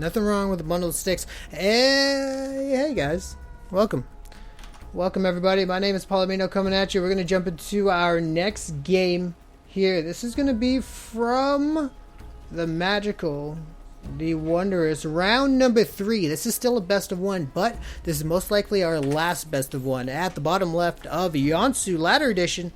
Nothing wrong with a bundle of sticks. Hey guys, welcome everybody. My name is Palomino coming at you. We're gonna jump into our next game here. This is gonna be from the magical, the wondrous round number 3. This is still a best of 1, but this is most likely our last best of 1. At the bottom left of Yonsu Ladder Edition,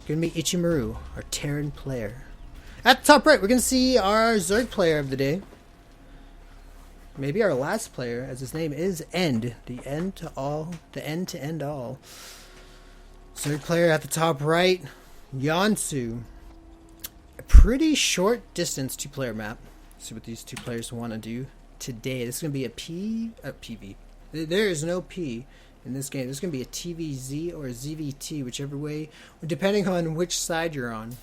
gonna be Ichimaruu, our Terran player. At the top right, we're gonna see our Zerg player of the day. Maybe our last player, as his name is End. The end to end all. Zerg player at the top right, Yonsu. A pretty short distance 2-player map. Let's see what these 2 players want to do today. This is going to be a PV. There is no P in this game. This is going to be a TVZ or a ZVT, whichever way, depending on which side you're on.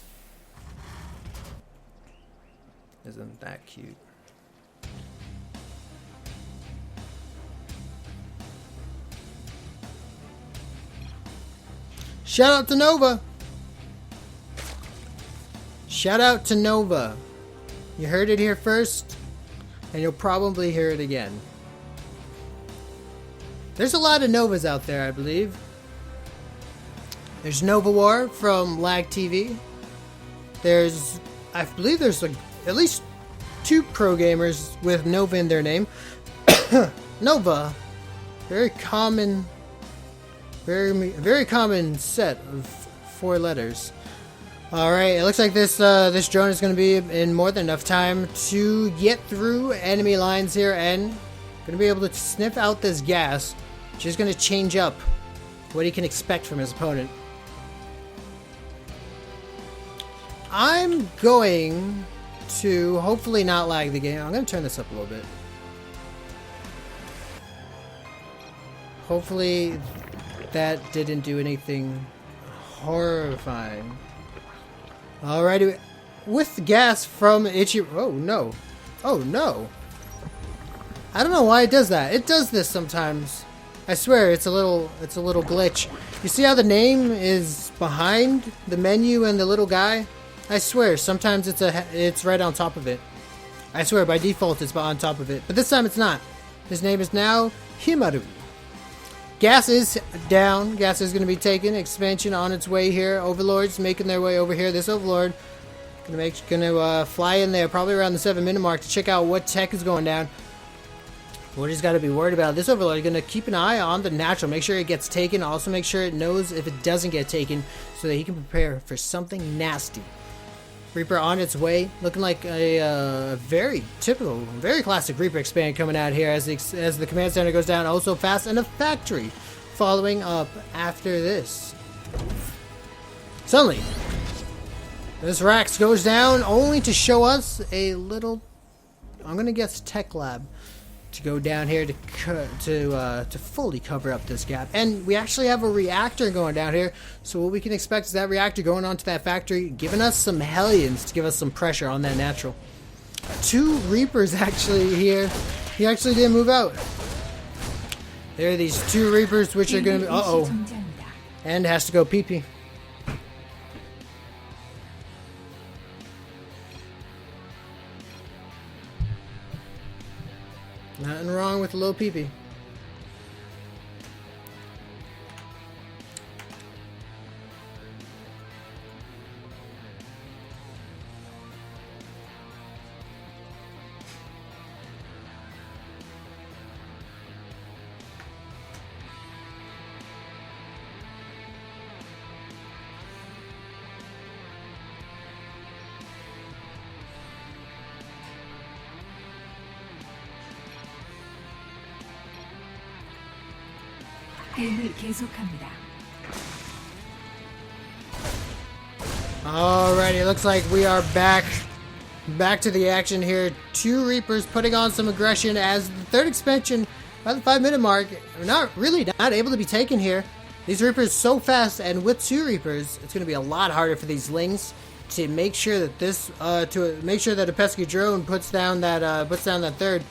Isn't that cute? Shout out to Nova! Shout out to Nova. You heard it here first, and you'll probably hear it again. There's a lot of Novas out there, I believe. There's Nova War from Lag TV. I believe there's at least 2 pro gamers with Nova in their name. Nova, very common set of 4 letters. Alright, it looks like this drone is going to be in more than enough time to get through enemy lines here and going to be able to sniff out this gas, which is going to change up what he can expect from his opponent. I'm going to hopefully not lag the game. I'm going to turn this up a little bit. Hopefully that didn't do anything horrifying. Alrighty, with gas from Ichimaruu. Oh no. Oh no. I don't know why it does that. It does this sometimes. I swear it's a little glitch. You see how the name is behind the menu and the little guy? I swear sometimes it's right on top of it. I swear by default it's on top of it, but this time it's not. His name is now Ichimaruu. Gas is down. Gas is going to be taken. Expansion on its way here. Overlords making their way over here. This Overlord gonna fly in there probably around the 7-minute mark to check out what tech is going down. What he's got to be worried about. This Overlord is going to keep an eye on the natural. Make sure it gets taken. Also make sure it knows if it doesn't get taken so that he can prepare for something nasty. Reaper on its way, looking like a very typical, very classic Reaper expand coming out here as the command center goes down also fast, and a factory following up after this. Suddenly, this Rax goes down only to show us a little, I'm gonna guess, tech lab to go down here to fully cover up this gap. And we actually have a reactor going down here, so what we can expect is that reactor going onto that factory, giving us some Hellions to give us some pressure on that natural. 2 Reapers actually here. He actually didn't move out. There are these 2 Reapers which are going to be... And has to go pee-pee. Nothing wrong with a little pee-pee. 게임을 계속합니다. Alrighty, looks like we are back to the action here. 2 Reapers putting on some aggression as the 3rd expansion by the 5-minute mark not able to be taken here. These Reapers so fast, and with 2 Reapers, it's going to be a lot harder for these Lings to make sure that a pesky drone puts down that 3rd.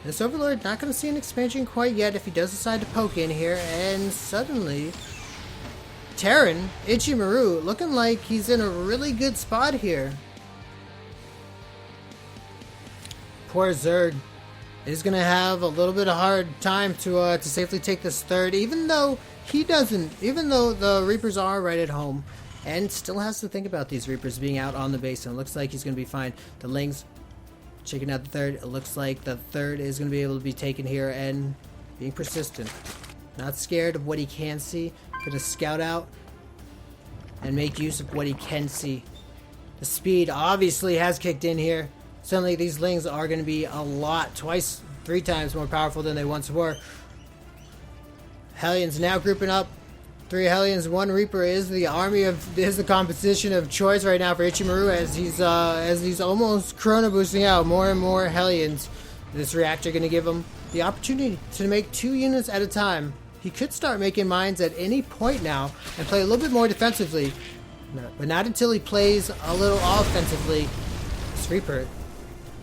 This Overlord not going to see an expansion quite yet if he does decide to poke in here, and suddenly Terran, Ichimaruu, looking like he's in a really good spot here. poor Zerg is going to have a little bit of hard time to safely take this third, even though the Reapers are right at home, and still has to think about these Reapers being out on the base, and it looks like he's going to be fine. The Lings checking out the third. It looks like the third is going to be able to be taken here and being persistent. Not scared of what he can see. Going to scout out and make use of what he can see. The speed obviously has kicked in here. Suddenly these Lings are going to be a lot, twice, 3 times more powerful than they once were. Hellions now grouping up. 3 Hellions, 1 Reaper is the composition of choice right now for Ichimaruu as he's almost chrono boosting out more and more Hellions. This reactor going to give him the opportunity to make 2 units at a time. He could start making mines at any point now and play a little bit more defensively, but not until he plays a little offensively. This Reaper,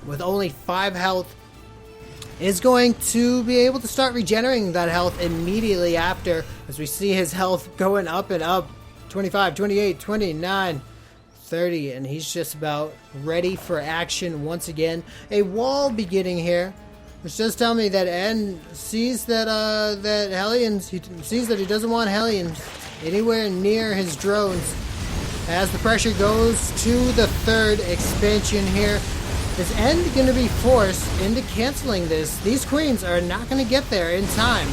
with only 5 health, is going to be able to start regenerating that health immediately after, as we see his health going up and up. 25, 28, 29, 30, and he's just about ready for action once again. A wall beginning here, which does tell me that N sees that Hellions, he sees that he doesn't want Hellions anywhere near his drones. As the pressure goes to the third expansion here, is N going to be forced into canceling this? These queens are not going to get there in time.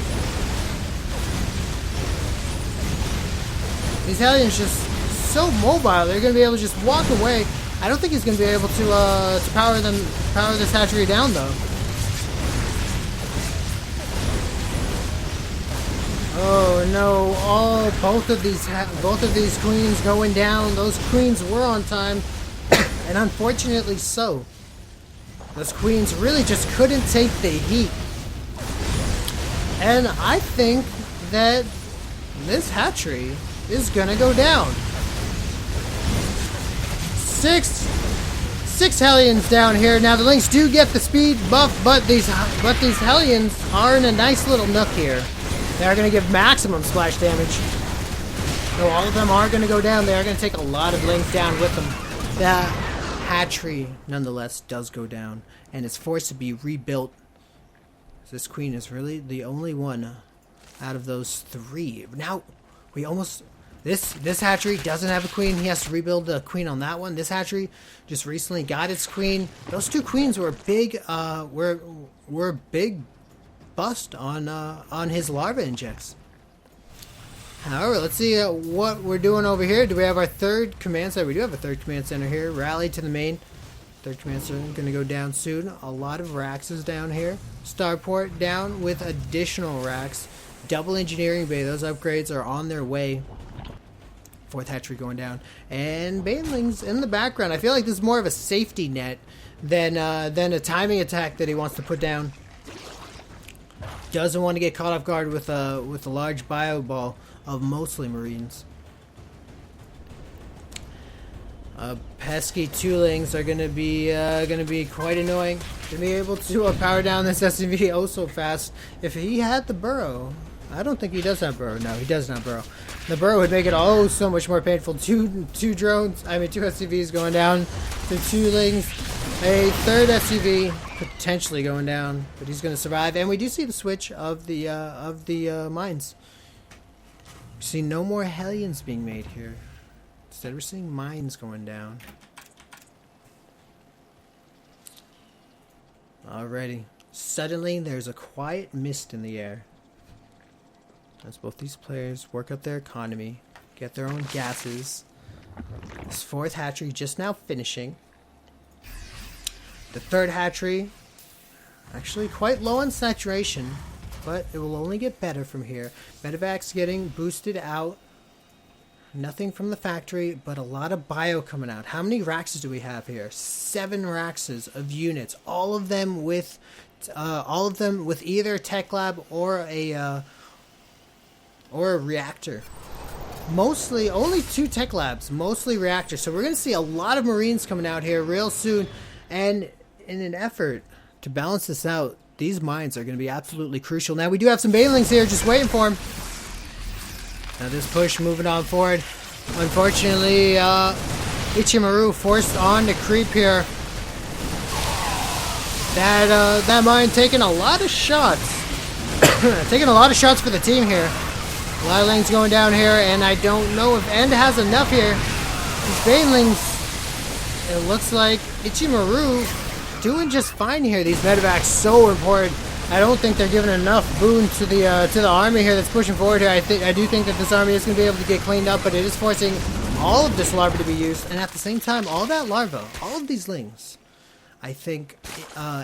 These Hellions just so mobile, they're going to be able to just walk away. I don't think he's going to be able to power this hatchery down though. Oh no! Both of these queens going down. Those queens were on time, and unfortunately so. Those queens really just couldn't take the heat. And I think that this hatchery is gonna go down. Six Hellions down here. Now the Lynx do get the speed buff, but these Hellions are in a nice little nook here. They're gonna give maximum splash damage. So all of them are gonna go down. They are gonna take a lot of Lynx down with them. That hatchery, nonetheless, does go down, and it's forced to be rebuilt. This queen is really the only one out of those 3. Now, we almost... This hatchery doesn't have a queen. He has to rebuild the queen on that one. This hatchery just recently got its queen. Those 2 queens were big, were big bust on his larva injects. However, let's see what we're doing over here. Do we have our 3rd command center? We do have a 3rd command center here. Rally to the main. 3rd command center going to go down soon. A lot of racks is down here. Starport down with additional racks. Double engineering bay. Those upgrades are on their way. 4th hatchery going down. And Banelings in the background. I feel like this is more of a safety net than a timing attack that he wants to put down. Doesn't want to get caught off guard with a large bio ball of mostly Marines. Pesky 2lings are gonna be quite annoying. To be able to power down this SCV oh so fast. If he had the burrow, I don't think he does have burrow. No, he does not burrow. The burrow would make it oh so much more painful. Two SCVs going down to 2lings. A 3rd SCV potentially going down, but he's going to survive. And we do see the switch of the mines. We see no more Hellions being made here. Instead, we're seeing mines going down. Alrighty. Suddenly, there's a quiet mist in the air. As both these players work up their economy, get their own gases. This 4th hatchery just now finishing. The 3rd hatchery, actually quite low on saturation, but it will only get better from here. Medevac's getting boosted out. Nothing from the factory, but a lot of bio coming out. How many Raxes do we have here? 7 Raxes of units. All of them with either a tech lab or a reactor. Mostly, only 2 tech labs, mostly reactors. So we're going to see a lot of Marines coming out here real soon. And in an effort to balance this out, these mines are going to be absolutely crucial. Now we do have some Banelings here just waiting for him. Now this push moving on forward. Unfortunately, Ichimaruu forced on to creep here. That mine taking a lot of shots. Taking a lot of shots for the team here. A lot of lanes going down here, and I don't know if End has enough here. These Banelings, it looks like Ichimaruu doing just fine here. These medevacs so important. I don't think they're giving enough boon to the army here that's pushing forward here. I do think that this army is going to be able to get cleaned up, but it is forcing all of this larva to be used, and at the same time, all that larva, all of these lings, I think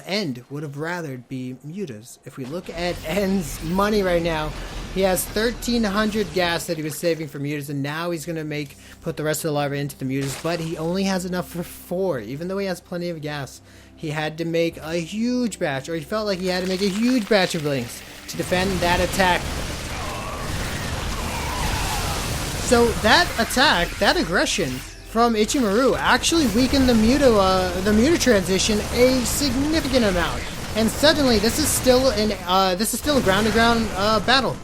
End would have rather be mutas. If we look at End's money right now, he has 1,300 gas that he was saving for mutas, and now he's going to put the rest of the larva into the mutas, but he only has enough for 4. Even though he has plenty of gas, he had to make a huge batch, or he felt like he had to make a huge batch of lings to defend that attack. So that attack, that aggression from Ichimaruu actually weakened the muta transition a significant amount, and suddenly this is still a ground-to-ground battle.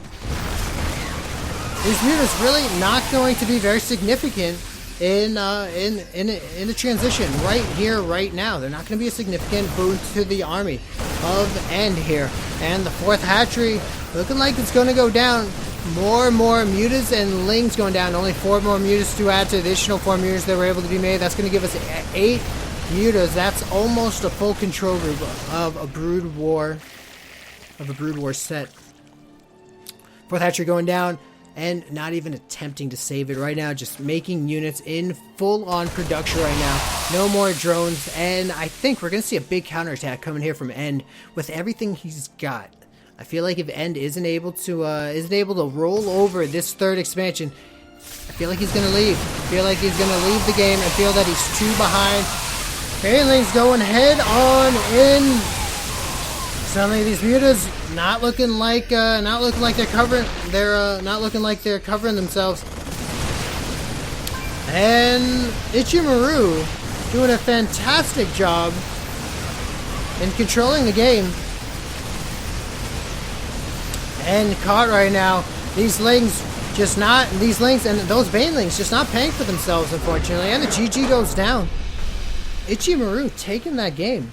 These mutas really not going to be very significant in the transition right here, right now. They're not going to be a significant boon to the army of End here, and the 4th hatchery looking like it's going to go down. More and more mutas and lings going down. Only 4 more mutas to add to the additional 4 mutas that were able to be made. That's going to give us 8 mutas. That's almost a full control group of a brood war set. 4th hatchery going down and not even attempting to save it right now. Just making units in full-on production right now. No more drones, and I think we're going to see a big counterattack coming here from End with everything he's got. I feel like if End isn't able to roll over this 3rd expansion, I feel like he's gonna leave. I feel like he's gonna leave the game. I feel that he's too behind. Banelings going head on in. Suddenly these mutas not looking like they're covering. They're not looking like they're covering themselves. And Ichimaruu doing a fantastic job in controlling the game. And caught right now. These lings and those Banelings just not paying for themselves, unfortunately. And the GG goes down. Ichimaruu taking that game.